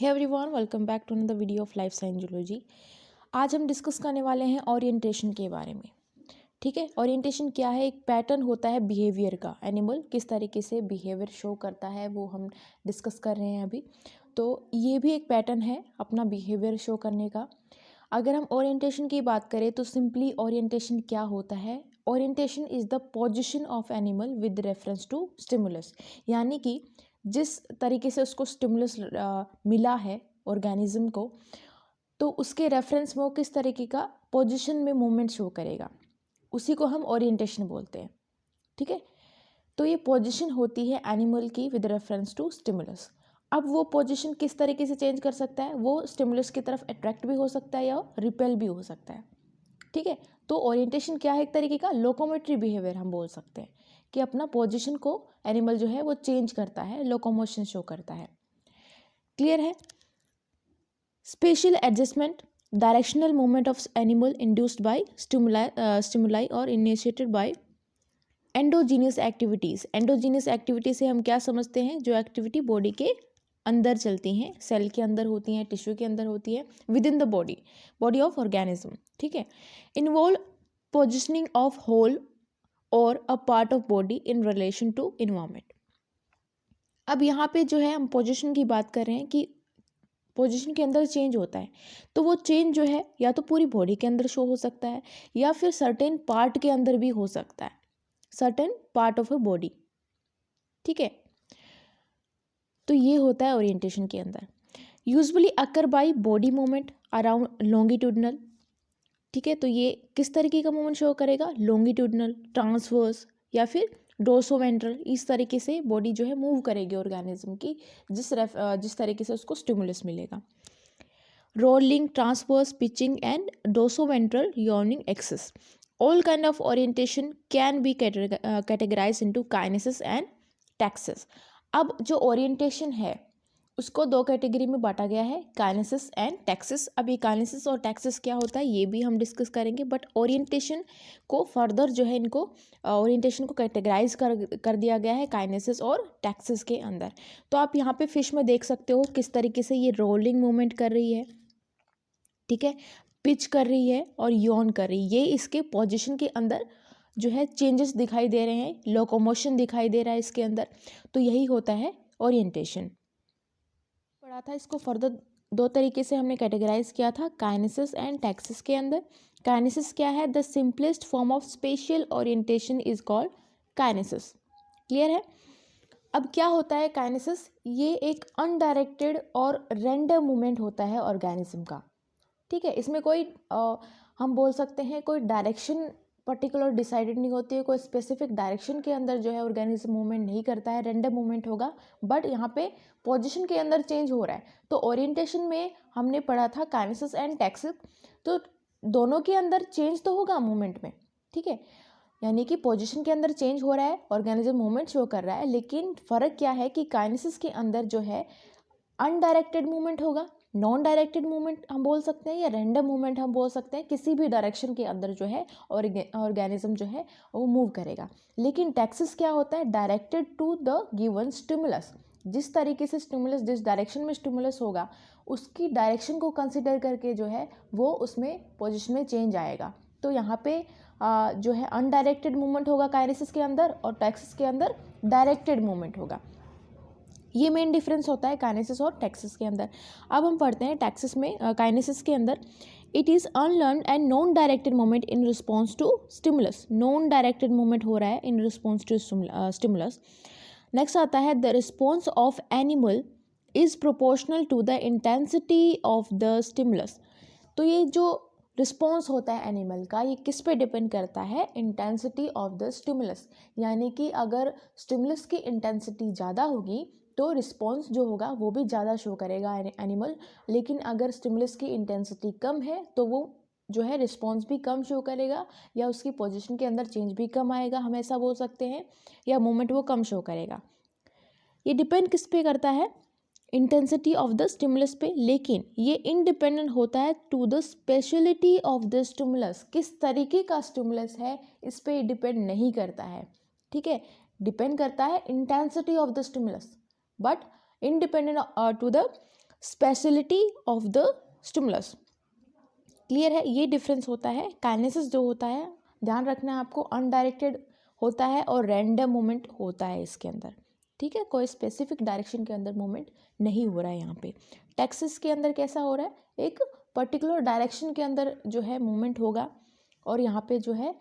Hey everyone, welcome back to another video of life science zoology. आज हम discuss करने वाले हैं ओरिएंटेशन के बारे में। ठीक है, ओरिएंटेशन क्या है? एक पैटर्न होता है बिहेवियर का। एनिमल किस तरीके से बिहेवियर शो करता है वो हम डिस्कस कर रहे हैं अभी। तो ये भी एक पैटर्न है अपना बिहेवियर शो करने का। अगर हम ओरिएंटेशन की बात करें तो सिंपली ओरिएंटेशन क्या होता है? Orientation is the position of animal with reference to stimulus, यानी कि जिस तरीके से उसको स्टिमुलस मिला है ऑर्गेनिज्म को, तो उसके रेफरेंस में वो किस तरीके का पोजीशन में मूवमेंट शो करेगा, उसी को हम ओरिएंटेशन बोलते हैं। ठीक है, तो ये पोजीशन होती है एनिमल की विद रेफरेंस टू स्टिमुलस। अब वो पोजीशन किस तरीके से चेंज कर सकता है? वो स्टिमुलस की तरफ अट्रैक्ट भी हो सकता है या रिपेल भी हो सकता है। ठीक है, तो ओरिएंटेशन क्या है? एक तरीके का लोकोमोटरी बिहेवियर हम बोल सकते हैं कि अपना पोजीशन को एनिमल जो है वो चेंज करता है, लोकोमोशन शो करता है। क्लियर है? Special adjustment, directional movement of animal induced by stimuli और initiated by endogenous activities. Endogenous activity से हम क्या समझते हैं? जो एक्टिविटी बॉडी के अंदर चलती हैं, सेल के अंदर होती हैं, टिश्यू के अंदर होती है, within the body of organism. ठीक है, इन्वॉल्व पोजिशनिंग ऑफ होल और a part of body in relation to environment. अब यहाँ पे जो है हम पोजिशन की बात कर रहे हैं कि पोजीशन के अंदर चेंज होता है, तो वो चेंज जो है या तो पूरी बॉडी के अंदर शो हो सकता है या फिर सर्टेन पार्ट के अंदर भी हो सकता है, certain part of a body. ठीक है, तो ये होता है ओरिएंटेशन के अंदर। Usually occur by body movement around longitudinal. ठीक है, तो ये किस तरीके का मूवमेंट शो करेगा? लॉन्गिट्यूडनल, ट्रांसवर्स या फिर डोर्सोवेंट्रल। इस तरीके से बॉडी जो है मूव करेगी ऑर्गेनिज्म की, जिस तरीके से उसको स्टिमुलस मिलेगा। Rolling, transverse, pitching and dorsoventral yawing axis. All kind of orientation can be categorized into kinesis and taxis. अब जो ओरिएंटेशन है उसको दो कैटेगरी में बांटा गया है, काइनेसिस एंड टैक्सिस। अब ये काइनेसिस और टैक्सिस क्या होता है ये भी हम डिस्कस करेंगे, बट ओरिएंटेशन को फर्दर जो है इनको ओरिएंटेशन को कैटेगराइज कर दिया गया है काइनेसिस और टैक्सिस के अंदर। तो आप यहाँ पे फिश में देख सकते हो किस तरीके से ये रोलिंग मूवमेंट कर रही है, ठीक है, पिच कर रही है और यॉन कर रही है। ये इसके पोजीशन के अंदर जो है चेंजेस दिखाई दे रहे हैं, लोकोमोशन दिखाई दे रहा है इसके अंदर। तो यही होता है ओरिएंटेशन। पढ़ा था इसको फर्दर दो तरीके से हमने कैटेगराइज किया था, काइनेसिस एंड टैक्सिस के अंदर। काइनेसिस क्या है? The simplest form of spatial orientation is called kinesis. Clear है? अब क्या होता है काइनेसिस? ये एक अनडायरेक्टेड और रैंडम मूवमेंट होता है ऑर्गेनिज्म का। ठीक है, इसमें कोई हम बोल सकते हैं कोई डायरेक्शन पर्टिकुलर डिसाइडेड नहीं होती है, कोई स्पेसिफिक डायरेक्शन के अंदर जो है ऑर्गेनिज्म मूवमेंट नहीं करता है, रैंडम मूवमेंट होगा, बट यहाँ पे पोजीशन के अंदर चेंज हो रहा है। तो ओरिएंटेशन में हमने पढ़ा था काइनेसिस एंड टैक्सिस, तो दोनों के अंदर चेंज तो होगा मूवमेंट में। ठीक है, यानी कि पोजीशन के अंदर चेंज हो रहा है, ऑर्गेनिज्म मूवमेंट शो कर रहा है, लेकिन फ़र्क क्या है कि काइनेसिस के अंदर जो है अनडायरेक्टेड मूवमेंट होगा, नॉन डायरेक्टेड मूवमेंट हम बोल सकते हैं या रैंडम मूवमेंट हम बोल सकते हैं, किसी भी डायरेक्शन के अंदर जो है ऑर्गेनिज्म जो है वो मूव करेगा। लेकिन टैक्सिस क्या होता है? Directed to the given stimulus. जिस तरीके से स्टिमुलस, जिस डायरेक्शन में स्टिमुलस होगा उसकी डायरेक्शन को कंसिडर करके जो है वो उसमें पोजिशन में चेंज आएगा। तो यहाँ पे जो है अनडायरेक्टेड मूवमेंट होगा काइनेसिस के अंदर और टैक्सिस के अंदर डायरेक्टेड मूवमेंट होगा। ये मेन डिफरेंस होता है काइनेसिस और टैक्सिस के अंदर। अब हम पढ़ते हैं टैक्सिस में, काइनेसिस के अंदर it is unlearn and non directed movement in response to stimulus. Non directed movement हो रहा है in response to stimulus. Next आता है the response of animal is proportional to the intensity of the stimulus. तो ये जो response होता है एनिमल का, ये किस पे डिपेंड करता है? Intensity of the stimulus. यानी कि अगर स्टिमुलस की इंटेंसिटी ज़्यादा होगी तो रिस्पॉन्स जो होगा वो भी ज़्यादा शो करेगा एनिमल, लेकिन अगर स्टिमुलस की इंटेंसिटी कम है तो वो जो है रिस्पॉन्स भी कम शो करेगा या उसकी पोजीशन के अंदर चेंज भी कम आएगा, हम ऐसा बोल सकते हैं, या मूवमेंट वो कम शो करेगा। ये डिपेंड किस पे करता है? इंटेंसिटी ऑफ द स्टिमुलस पे, लेकिन ये इंडिपेंडेंट होता है to the speciality of the stimulus. किस तरीके का स्टिमुलस है इस पे डिपेंड नहीं करता है। ठीक है, डिपेंड करता है intensity of the stimulus, but independent to the speciality of the stimulus. Clear है, ये डिफरेंस होता है। काइनेसिस जो होता है, ध्यान रखना है आपको, अनडायरेक्टेड होता है और रैंडम मूवमेंट होता है इसके अंदर, ठीक है, कोई स्पेसिफिक डायरेक्शन के अंदर मूवमेंट नहीं हो रहा है यहाँ पे। टैक्सिस के अंदर कैसा हो रहा है, एक पर्टिकुलर डायरेक्शन के अंदर जो है मूवमेंट होगा और यहाँ पे जो है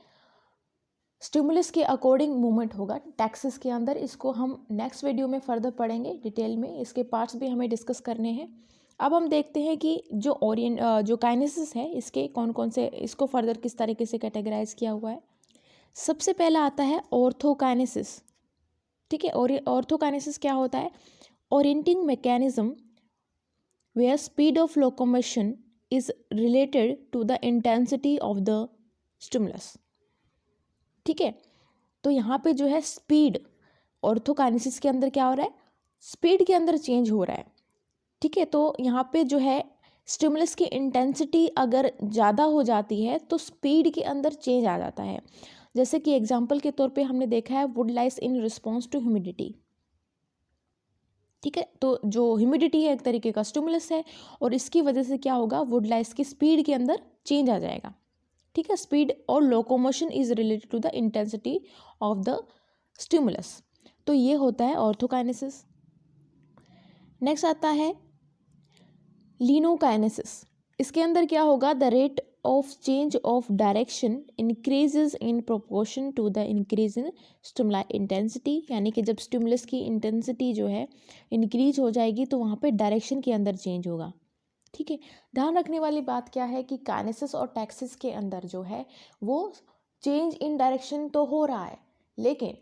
स्टिमुलस के अकॉर्डिंग मूवमेंट होगा टैक्सिस के अंदर। इसको हम नेक्स्ट वीडियो में फर्दर पढ़ेंगे डिटेल में, इसके पार्ट्स भी हमें डिस्कस करने हैं। अब हम देखते हैं कि जो काइनेसिस है इसके कौन कौन से, इसको फर्दर किस तरीके से कैटेगराइज किया हुआ है। सबसे पहला आता है ऑर्थोकाइनेसिस, ठीक है। और ऑर्थोकाइनेसिस क्या होता है, orienting mechanism where speed of locomotion is related to the intensity of the stimulus, ठीक है। तो यहाँ पे जो है स्पीड, ऑर्थोकाइनेसिस के अंदर क्या हो रहा है, स्पीड के अंदर चेंज हो रहा है, ठीक है। तो यहाँ पे जो है स्टिमुलस की इंटेंसिटी अगर ज़्यादा हो जाती है तो स्पीड के अंदर चेंज आ जाता है। जैसे कि एग्जांपल के तौर पे हमने देखा है wood lice in response to humidity, ठीक है। तो जो ह्यूमिडिटी है एक तरीके का स्टिमुलस है और इसकी वजह से क्या होगा, वुड लाइस की स्पीड के अंदर चेंज आ जाएगा, ठीक है। स्पीड और locomotion is related to the intensity of the stimulus. तो ये होता है ऑर्थोकाइनेसिस। नेक्स्ट आता है लीनोकाइनेसिस। इसके अंदर क्या होगा, the rate of change of direction increases in proportion to the increase in stimulus intensity, यानी कि जब स्टिमुलस की इंटेंसिटी जो है इंक्रीज हो जाएगी तो वहाँ पे डायरेक्शन के अंदर चेंज होगा, ठीक है। ध्यान रखने वाली बात क्या है कि काइनेसिस और टैक्सिस के अंदर जो है वो चेंज इन डायरेक्शन तो हो रहा है, लेकिन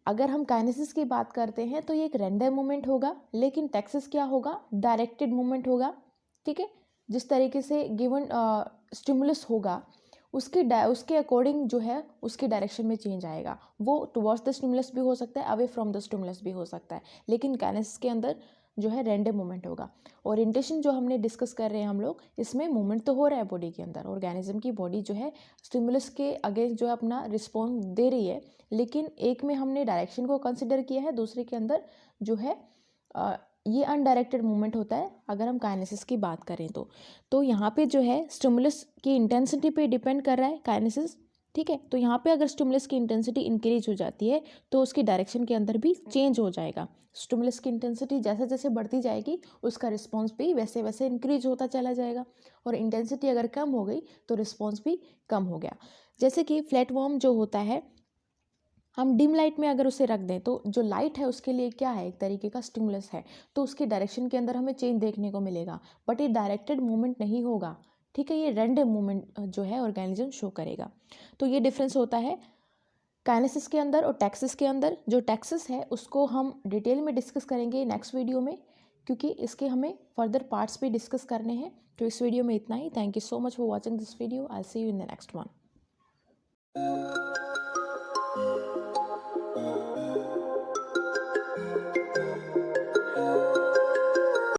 अगर हम काइनेसिस की बात करते हैं तो ये एक रैंडम मूवमेंट होगा, लेकिन टैक्सिस क्या होगा, डायरेक्टेड मूवमेंट होगा, ठीक है। जिस तरीके से गिवन स्टिमुलस होगा उसके अकॉर्डिंग जो है उसके डायरेक्शन में चेंज आएगा, वो टुवर्ड्स द स्टिमुलस भी हो सकता है, अवे फ्रॉम द स्टिमुलस भी हो सकता है, लेकिन काइनेसिस के अंदर जो है रैंडम मूवमेंट होगा। ओरिएंटेशन जो हमने डिस्कस कर रहे हैं हम लोग, इसमें मूवमेंट तो हो रहा है बॉडी के अंदर, ऑर्गेनिज्म की बॉडी जो है स्टिमुलस के अगेंस्ट जो है अपना रिस्पॉन्स दे रही है, लेकिन एक में हमने डायरेक्शन को कंसिडर किया है, दूसरे के अंदर जो है ये अनडायरेक्टेड मूवमेंट होता है अगर हम काइनेसिस की बात करें तो यहाँ पे जो है स्टिमुलस की इंटेंसिटी पे डिपेंड कर रहा है काइनेसिस, ठीक है। तो यहाँ पे अगर स्टिमुलस की इंटेंसिटी इंक्रीज हो जाती है तो उसकी डायरेक्शन के अंदर भी चेंज हो जाएगा। स्टिमुलस की इंटेंसिटी जैसे जैसे बढ़ती जाएगी उसका रिस्पॉन्स भी वैसे वैसे इंक्रीज होता चला जाएगा, और इंटेंसिटी अगर कम हो गई तो रिस्पॉन्स भी कम हो गया। जैसे कि फ्लैटवर्म जो होता है, हम डिम लाइट में अगर उसे रख दें तो जो लाइट है उसके लिए क्या है, एक तरीके का स्टिमुलस है, तो उसकी डायरेक्शन के अंदर हमें चेंज देखने को मिलेगा, बट ये डायरेक्टेड मूवमेंट नहीं होगा, ठीक है। ये रैंडम मूवमेंट जो है ऑर्गेनिज्म शो करेगा। तो ये डिफरेंस होता है काइनेसिस के अंदर और टैक्सिस के अंदर। जो टैक्सिस है उसको हम डिटेल में डिस्कस करेंगे नेक्स्ट वीडियो में, क्योंकि इसके हमें फर्दर पार्ट्स भी डिस्कस करने हैं। तो इस वीडियो में इतना ही। Thank you so much for watching this video. I see you in the next one.